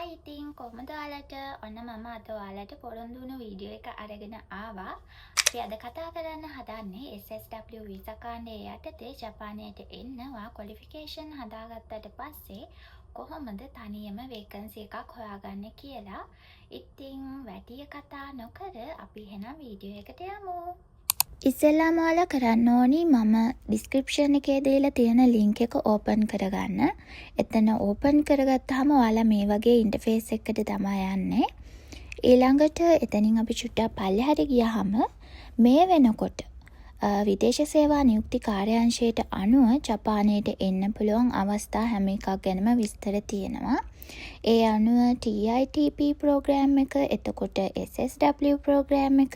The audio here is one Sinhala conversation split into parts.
ඉතින් කොහොමද ඔයාලට ඔන්න මම අද ඔයාලට පොරොන්දු වුණු වීඩියෝ එක අරගෙන ආවා. අපි අද කතා කරන්න හදන්නේ SSW වීසා කාණ්ඩය යටතේ ජපානයට එන්න ඔයා ක්වොලිෆිකේෂන් හදාගත්තට පස්සේ කොහොමද තනියම වේකන්සි එකක් හොයාගන්නේ කියලා. ඉතින් වැඩි කතා නොකර අපි එහෙනම් වීඩියෝ එකට යමු. ඉස්සෙල්ලාම ඔයාලා කරන්න ඕනි මම ඩිස්ක්‍රිප්ෂන් එකේ දීලා තියෙන ලින්ක් එක ඕපන් කරගන්න. එතන ඕපන් කරගත්තාම ඔයාලා මේ වගේ ඉන්ටර්ෆේස් එකකට තමයි යන්නේ. ඊළඟට එතනින් අපි චුට්ටක් පල්ලෙහාට ගියාම මේ වෙනකොට විදේශ සේවා නියුක්ති කාර්යාංශයට අනුව ජපානයට එන්න පුළුවන් අවස්ථා හැම එකක් ගැනම විස්තර තියෙනවා. ඒ අනුව TITP ප්‍රෝග්‍රෑම් එක, එතකොට SSW ප්‍රෝග්‍රෑම් එක,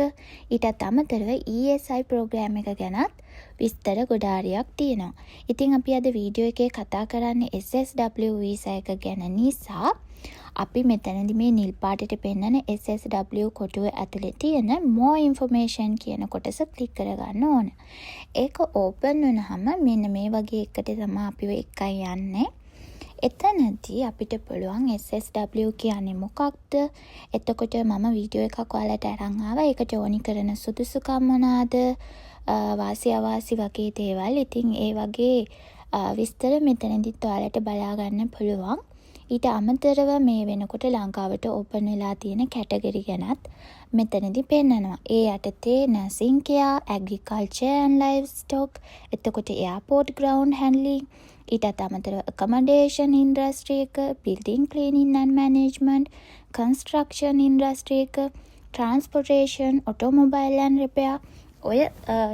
ඊටත් අමතරව ESI ප්‍රෝග්‍රෑම් එක ගැනත් විස්තර ගොඩාරියක් තියෙනවා. ඉතින් අපි අද වීඩියෝ එකේ කතා කරන්නේ SSW වීසා එක ගැන නිසා අපි මෙතනදි මේ නිල් පාටට පෙන්නන SSW කොටුව ඇතුලේ තියෙන more information කියන කොටස ක්ලික් කරගන්න ඕන. ඒක ඕපන් වුණාම මෙන්න මේ වගේ එකට තමයි අපි එකයි යන්නේ. එතනදී අපිට පුළුවන් SSW කියන්නේ මොකක්ද? එතකොට මම වීඩියෝ එකක් ඔයාලට අරන් ආවා. ඒකට ඕනි කරන සුදුසුකම් මොනවාද? වාසි අවාසි වගේ දේවල්. ඉතින් ඒ වගේ විස්තර මෙතනදිත් ඔයාලට බලා ගන්න පුළුවන්. ඊට අමතරව මේ වෙනකොට ලංකාවට ඕපන් වෙලා තියෙන කැටගරි ගැනත් මෙතනදී පෙන්නනවා. ඒ යටතේ nursing care, agriculture and livestock, එතකොට airport ground handling, ඊටත් අමතරව accommodation industry එක, building cleaning and management, construction industry එක, transportation, automobile and repair, ඔය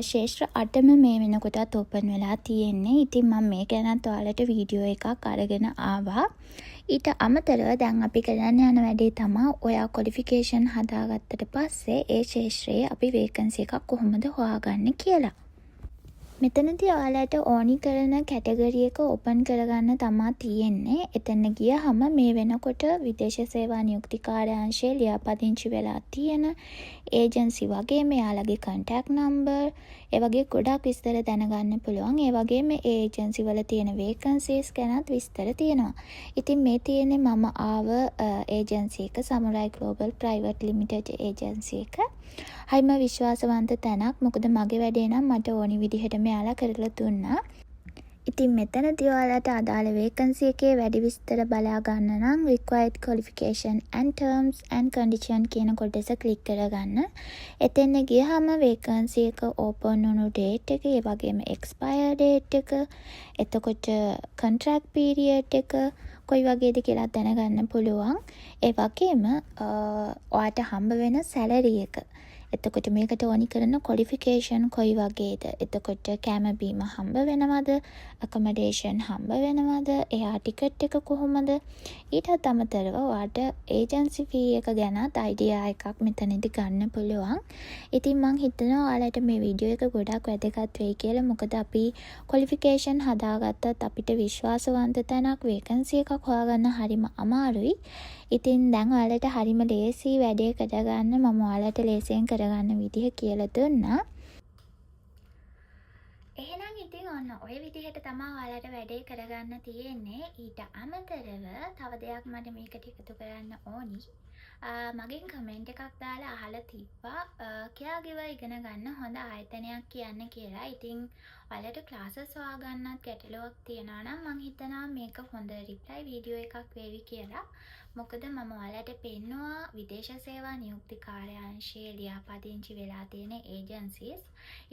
ශේෂ්ත්‍ර 8ම මේ වෙනකොටත් ඕපන් වෙලා තියෙන්නේ. ඉතින් මම මේ ගැනත් ඔයාලට වීඩියෝ එකක් අරගෙන ආවා. ඊට අමතරව දැන් අපි කරන්න යන වැඩේ තමයි ඔයා ක්වොලිෆිකේෂන් හදාගත්තට පස්සේ ඒ ශේෂ්ත්‍රයේ අපි වේකන්සි එකක් කොහොමද හොයාගන්නේ කියලා. මෙතනදී ඔයාලට ඕනි කරන කැටගරි එක ඕපන් කරගන්න තමා තියෙන්නේ. එතන ගියහම මේ වෙනකොට විදේශ සේවා නියුක්ති කාර්යාංශයේ ලියාපදිංචි වෙලා තියෙන ඒජන්සි වගේම එයාලගේ contact number, ඒ වගේ ගොඩක් විස්තර දැනගන්න පුළුවන්. ඒ වගේම ඒ ඒජන්සි වල තියෙන vacancies ගැනත් විස්තර තියෙනවා. ඉතින් මේ තියෙන්නේ මම ආව ඒජන්සි එක Samurai Global Private Limited agency එක. හරිම විශ්වාසවන්ත තැනක්. මොකද මගේ වැඩේ නම් මට ඕනි විදිහට මෙයාලා කරලා දුන්නා. ඉතින් මෙතනදී ඔයාලට අදාළ වේකන්සි එකේ වැඩි විස්තර බලා ගන්න නම් required qualification and terms and condition කියන කොටස ක්ලික් කරගන්න. එතෙන් ගියහම වේකන්සි එක ඕපන් වුණු date එක, ඒ වගේම expire date එක, එතකොට contract period එක කොයි වගේද කියලා දැනගන්න පුළුවන්. ඒ වගේම ඔයාට හම්බ වෙන salary එක, එතකොට මේකට ඕනි කරන ක්වොලිෆිකේෂන් කොයි වගේද, එතකොට කෑම බීම හම්බ වෙනවද, accommodation හම්බ වෙනවද, එයා ටිකට් එක කොහොමද, ඊටත් අමතරව ඔයාට ඒජන්සි ෆී එක ගැනත් අයිඩියා එකක් මෙතනදී ගන්න පුළුවන්. ඉතින් මං හිතනවා ඔයාලට මේ වීඩියෝ එක ගොඩක් වැදගත් වෙයි කියලා. මොකද අපි ක්වොලිෆිකේෂන් හදාගත්තත් අපිට විශ්වාසවන්ත තැනක් වේකන්සි එකක් හොයාගන්න හරිම අමාරුයි. ඉතින් දැන් ඔයාලට හරිම ලේසි වැඩේ කරගන්න මම ඔයාලට ලේසියෙන් කරගන්න විදිහ කියලා දුන්නා. එහෙනම් ඉතින් ඔන්න ඔය විදිහට තමයි ඔයාලට වැඩේ කරගන්න තියෙන්නේ. ඊට අමතරව තව දෙයක් මට මේකට එකතු කරන්න ඕනි. මගෙන් කමෙන්ට් එකක් දාලා අහලා තිබ්බා caregiver ඉගෙන ගන්න හොඳ ආයතනයක් කියන්න කියලා. ඉතින් ඔයාලට ක්ලාසස් හොයාගන්නත් ගැටලුවක් තියෙනවා නම් මං හිතනවා මේක හොඳ රිප්ලයි වීඩියෝ එකක් වේවි කියලා. මොකද මම ඔයාලට පෙන්නවා විදේශ සේවා නියුක්ති කාර්යාංශයේ ලියාපදිංචි වෙලා තියෙන ඒජන්සිස්.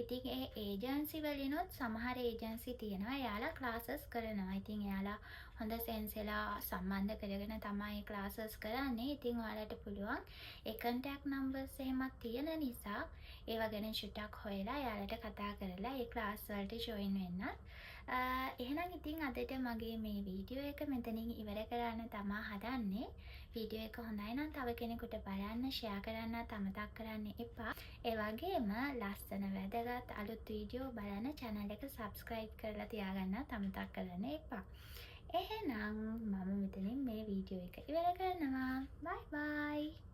ඉතින් ඒ ඒජන්සි වලිනුත් සමහර ඒජන්සි තියෙනවා එයාලා ක්ලාසස් කරනවා. ඉතින් එයාලා හොඳ සෙන්සලා සම්බන්ධ කරගෙන තමයි ක්ලාසස් කරන්නේ. ඉතින් ඔයාලට පුළුවන් ඒ contact numbers එහෙමත් තියෙන නිසා ඒවා ගැන චුට්ටක් හොයලා එයාලට කතා කරලා ඒ ක්ලාස් වලට join වෙන්න. එහෙනම් ඉතින් අදට මගේ මේ වීඩියෝ එක මෙතනින් ඉවර කරන්න තමා හදන්නේ. වීඩියෝ එක හොඳයි නම් තව කෙනෙකුට බලන්න, ෂෙයා කරන්නත් අමතක කරන්න එපා. ඒ වගේම ලස්සන වැදගත් අලුත් වීඩියෝ බලන්න channel එක subscribe කරලා තියාගන්නත් අමතක කරන්න එපා. එහෙනම් මම මෙතනින් මේ වීඩියෝ එක ඉවර කරනවා. bye bye.